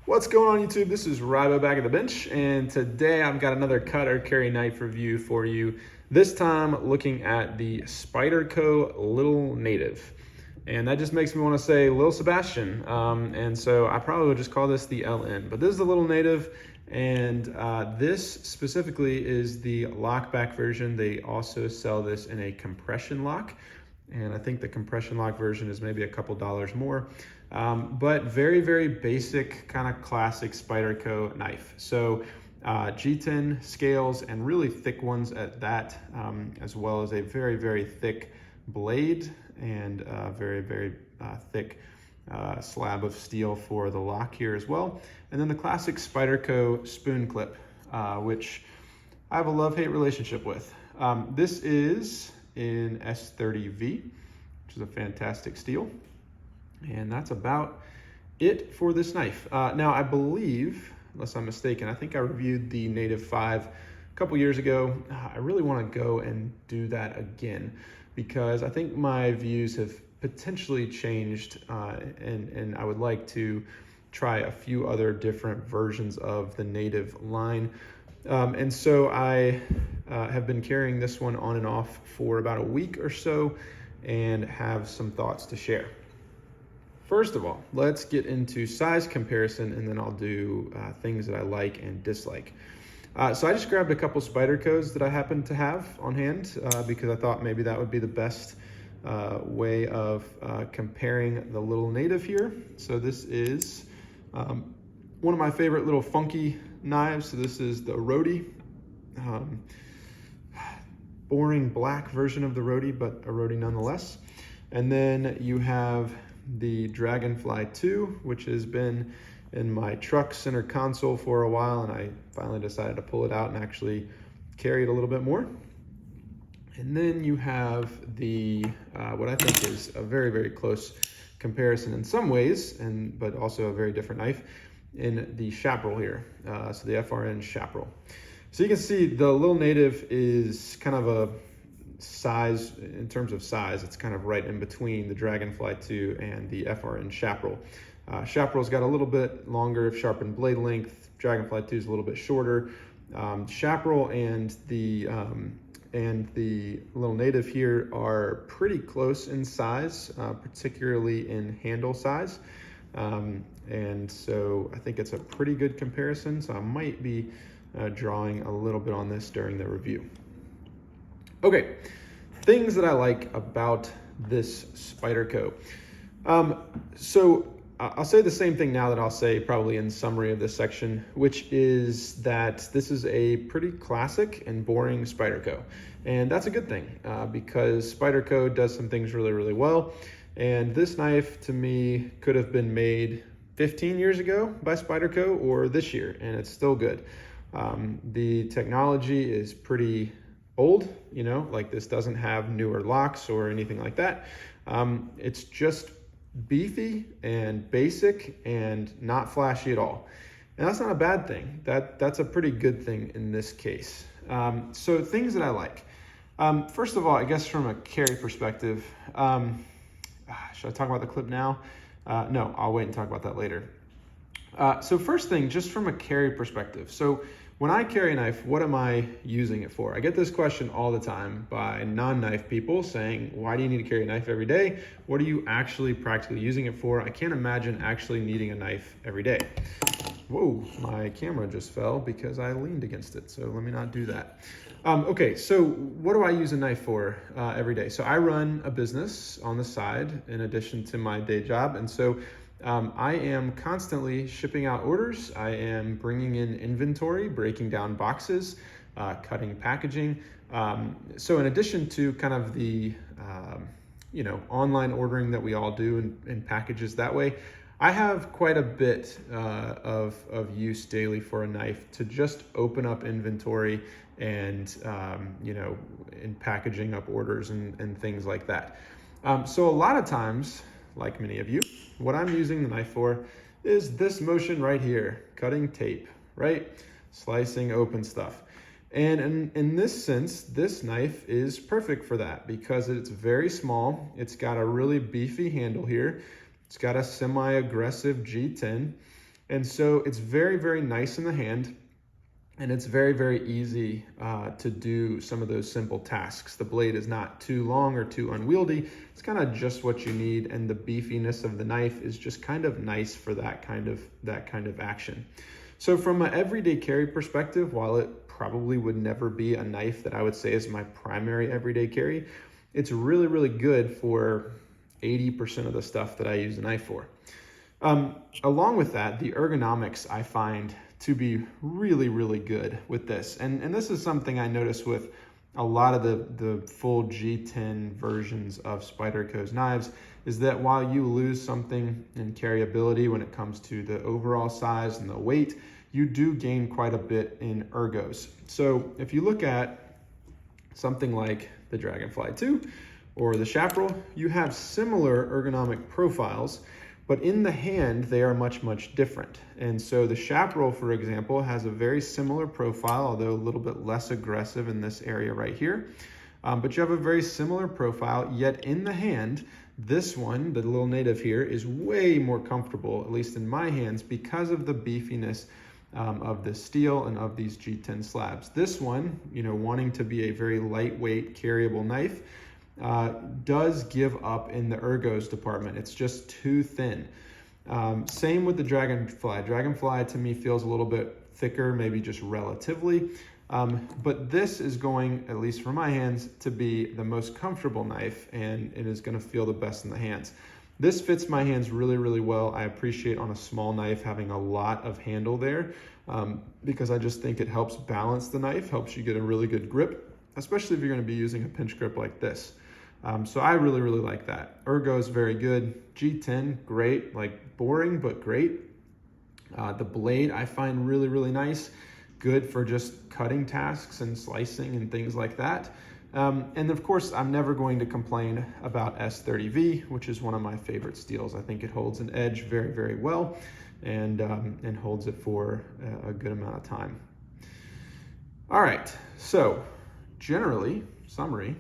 What's going on YouTube? This is Rybo back at the bench, and today I've got another cut or carry knife review for you. This time looking at the Spyderco Little Native. And that just makes me want to say Lil Sebastian. And so I probably would just call this the LN. But this is the Little Native, and this specifically is the lockback version. They also sell this in a compression lock. And I think the compression lock version is maybe a couple dollars more. But very, very basic, kind of classic Spyderco knife. So G10 scales and really thick ones at that, as well as a very, very thick blade and very, very thick slab of steel for the lock here as well. And then the classic Spyderco spoon clip, which I have a love-hate relationship with. This is in S30V, which is a fantastic steel. And that's about it for this knife. Now I believe, unless I'm mistaken, I think I reviewed the Native 5 a couple years ago. I really want to go and do that again because I think my views have potentially changed, and I would like to try a few other different versions of the Native line. And so I have been carrying this one on and off for about a week or so and have some thoughts to share. First of all, let's get into size comparison, and then I'll do things that I like and dislike. So I just grabbed a couple Spydercos that I happen to have on hand because I thought maybe that would be the best way of comparing the Little Native here. So this is one of my favorite little funky knives. So this is the Rhodey, boring black version of the Rhodey, but a Rhodey nonetheless. And then you have the Dragonfly 2, which has been in my truck center console for a while, and I finally decided to pull it out and actually carry it a little bit more. And then you have the what I think is a very, very close comparison in some ways, but also a very different knife in the Chaparral here. So the FRN Chaparral. So you can see the Little Native is kind of a size, in terms of size, it's kind of right in between the Dragonfly 2 and the FRN Chaparral. Chaparral's got a little bit longer sharpened blade length. Dragonfly 2 is a little bit shorter. Chaparral and the Little Native here are pretty close in size, particularly in handle size. And so I think it's a pretty good comparison. So I might be drawing a little bit on this during the review. Okay, things that I like about this Spyderco. So I'll say the same thing now that I'll say probably in summary of this section, which is that this is a pretty classic and boring Spyderco. And that's a good thing because Spyderco does some things really, really well. And this knife to me could have been made 15 years ago by Spyderco or this year, and it's still good. The technology is pretty old, you know, like this doesn't have newer locks or anything like that. It's just beefy and basic and not flashy at all. And that's not a bad thing. That's a pretty good thing in this case. So things that I like. First of all, I guess from a carry perspective, should I talk about the clip now? No, I'll wait and talk about that later. So first thing, just from a carry perspective. So when I carry a knife, what am I using it for? I get this question all the time by non-knife people saying, why do you need to carry a knife every day? What are you actually practically using it for? I can't imagine actually needing a knife every day. Whoa, my camera just fell because I leaned against it. So let me not do that. Okay, so what do I use a knife for every day? So I run a business on the side in addition to my day job. And so I am constantly shipping out orders. I am bringing in inventory, breaking down boxes, cutting packaging. So in addition to kind of the online ordering that we all do in packages that way, I have quite a bit of use daily for a knife to just open up inventory and in packaging up orders and things like that. So a lot of times, like many of you, what I'm using the knife for is this motion right here, cutting tape, right? Slicing open stuff. And in this sense, this knife is perfect for that because it's very small. It's got a really beefy handle here. It's got a semi-aggressive G10. And so it's very, very nice in the hand. And it's very, very easy to do some of those simple tasks. The blade is not too long or too unwieldy. It's kind of just what you need, and the beefiness of the knife is just kind of nice for that kind of action. So from an everyday carry perspective, while it probably would never be a knife that I would say is my primary everyday carry, it's really, really good for 80% of the stuff that I use the knife for. Along with that, the ergonomics I find to be really, really good with this. And this is something I notice with a lot of the full G10 versions of Spyderco's knives, is that while you lose something in carryability when it comes to the overall size and the weight, you do gain quite a bit in ergos. So if you look at something like the Dragonfly 2 or the Chaparral, you have similar ergonomic profiles, but in the hand, they are much, much different. And so the Chaparral, for example, has a very similar profile, although a little bit less aggressive in this area right here. But you have a very similar profile, yet in the hand, this one, the little native here, is way more comfortable, at least in my hands, because of the beefiness of the steel and of these G10 slabs. This one, wanting to be a very lightweight, carryable knife, does give up in the ergos department. It's just too thin. Same with the Dragonfly. Dragonfly to me feels a little bit thicker, maybe just relatively. But this is going, at least for my hands, to be the most comfortable knife, and it is going to feel the best in the hands. This fits my hands really, really well. I appreciate on a small knife having a lot of handle there because I just think it helps balance the knife, helps you get a really good grip, especially if you're going to be using a pinch grip like this. So I really, really like that. Ergo is very good. G10, great, like boring, but great. The blade I find really, really nice. Good for just cutting tasks and slicing and things like that. And of course, I'm never going to complain about S30V, which is one of my favorite steels. I think it holds an edge very, very well and holds it for a good amount of time. All right, so generally, summary,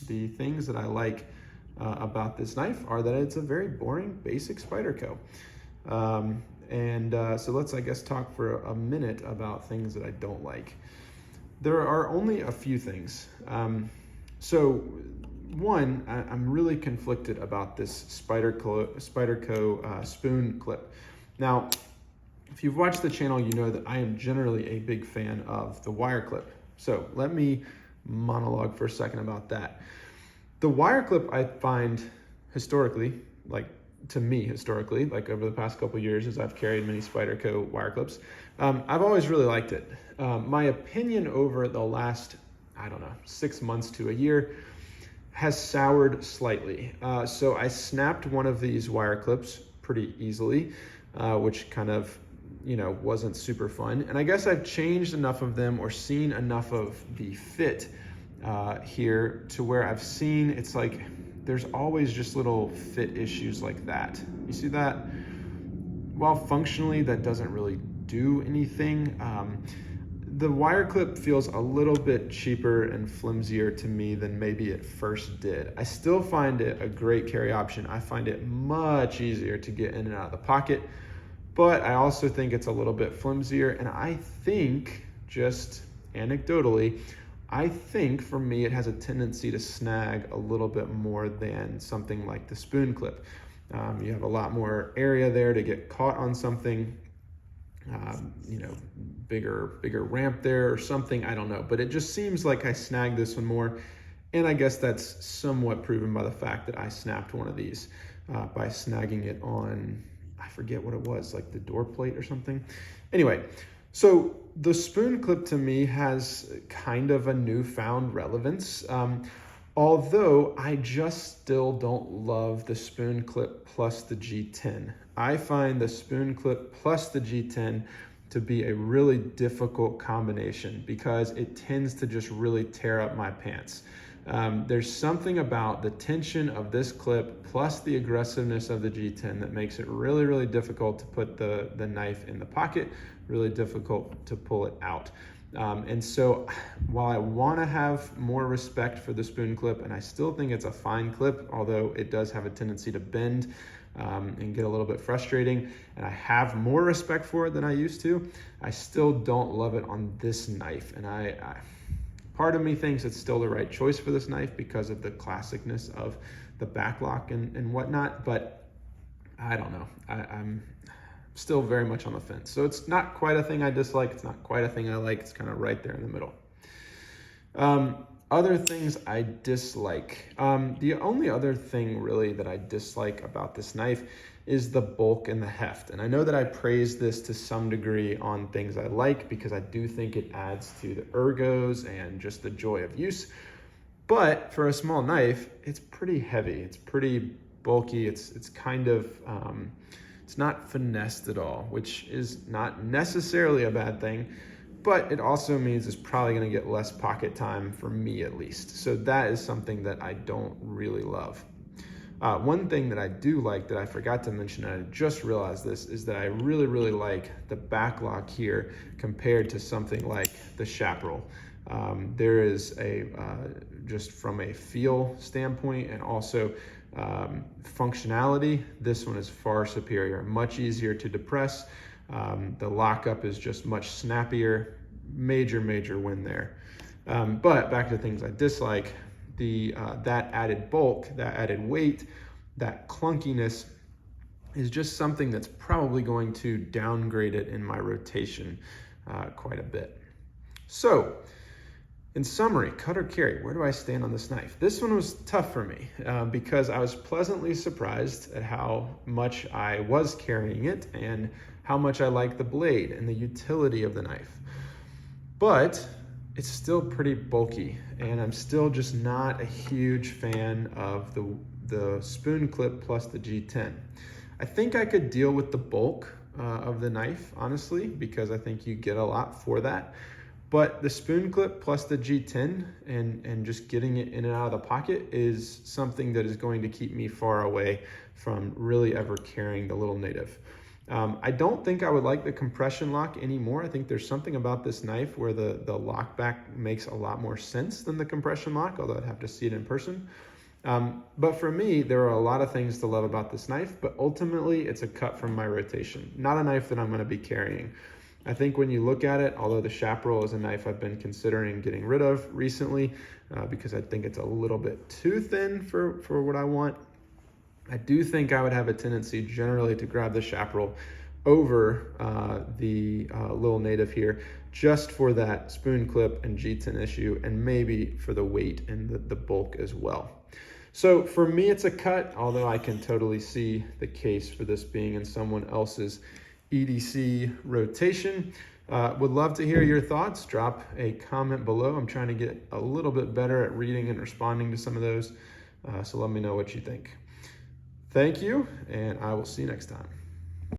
the things that I like about this knife are that it's a very boring, basic Spyderco. So let's, I guess, talk for a minute about things that I don't like. There are only a few things. So one, I'm really conflicted about this Spyderco spoon clip. Now, if you've watched the channel, you know that I am generally a big fan of the wire clip. So let me monologue for a second about that. The wire clip I find historically, like over the past couple of years as I've carried many Spyderco wire clips, I've always really liked it. My opinion over the last, 6 months to a year has soured slightly. So I snapped one of these wire clips pretty easily, which kind of, wasn't super fun. And I guess I've changed enough of them or seen enough of the fit here to where I've seen it's like there's always just little fit issues like that. You see that? While functionally that doesn't really do anything, the wire clip feels a little bit cheaper and flimsier to me than maybe it first did. I still find it a great carry option. I find it much easier to get in and out of the pocket, but I also think it's a little bit flimsier, and I think, just anecdotally, I think for me it has a tendency to snag a little bit more than something like the spoon clip. You have a lot more area there to get caught on something, bigger ramp there or something, I don't know. But it just seems like I snagged this one more, and I guess that's somewhat proven by the fact that I snapped one of these by snagging it on, I forget what it was, like the door plate or something. Anyway, so the spoon clip to me has kind of a newfound relevance, although I just still don't love the spoon clip plus the G10. I find the spoon clip plus the G10 to be a really difficult combination because it tends to just really tear up my pants. There's something about the tension of this clip plus the aggressiveness of the G10 that makes it really, really difficult to put the knife in the pocket, really difficult to pull it out. And so while I want to have more respect for the spoon clip, and I still think it's a fine clip, although it does have a tendency to bend, and get a little bit frustrating. And I have more respect for it than I used to. I still don't love it on this knife. And part of me thinks it's still the right choice for this knife because of the classicness of the backlock and whatnot, but I don't know. I'm still very much on the fence. So it's not quite a thing I dislike. It's not quite a thing I like. It's kind of right there in the middle. Other things I dislike. The only other thing really that I dislike about this knife is the bulk and the heft. And I know that I praise this to some degree on things I like because I do think it adds to the ergos and just the joy of use. But for a small knife, it's pretty heavy. It's pretty bulky. It's kind of, it's not finessed at all, which is not necessarily a bad thing, but it also means it's probably going to get less pocket time for me at least. So that is something that I don't really love. One thing that I do like that I forgot to mention, and I just realized this, is that I really, really like the backlock here compared to something like the Chaparral. There is just from a feel standpoint and also functionality, this one is far superior, much easier to depress. The lockup is just much snappier. Major win there. But back to things I dislike, that added bulk, that added weight, that clunkiness is just something that's probably going to downgrade it in my rotation quite a bit. So, in summary, cut or carry, where do I stand on this knife? This one was tough for me because I was pleasantly surprised at how much I was carrying it and how much I like the blade and the utility of the knife. But it's still pretty bulky, and I'm still just not a huge fan of the spoon clip plus the G10. I think I could deal with the bulk of the knife, honestly, because I think you get a lot for that. But the spoon clip plus the G10 and just getting it in and out of the pocket is something that is going to keep me far away from really ever carrying the little native. I don't think I would like the compression lock anymore. I think there's something about this knife where the lock back makes a lot more sense than the compression lock, although I'd have to see it in person. But for me, there are a lot of things to love about this knife, but ultimately it's a cut from my rotation, not a knife that I'm gonna be carrying. I think when you look at it, although the Chaparral is a knife I've been considering getting rid of recently because I think it's a little bit too thin for what I want, I do think I would have a tendency generally to grab the Chaparral over the little native here just for that spoon clip and G10 issue, and maybe for the weight and the bulk as well. So for me, it's a cut, although I can totally see the case for this being in someone else's EDC rotation. Would love to hear your thoughts. Drop a comment below. I'm trying to get a little bit better at reading and responding to some of those. So let me know what you think. Thank you, and I will see you next time.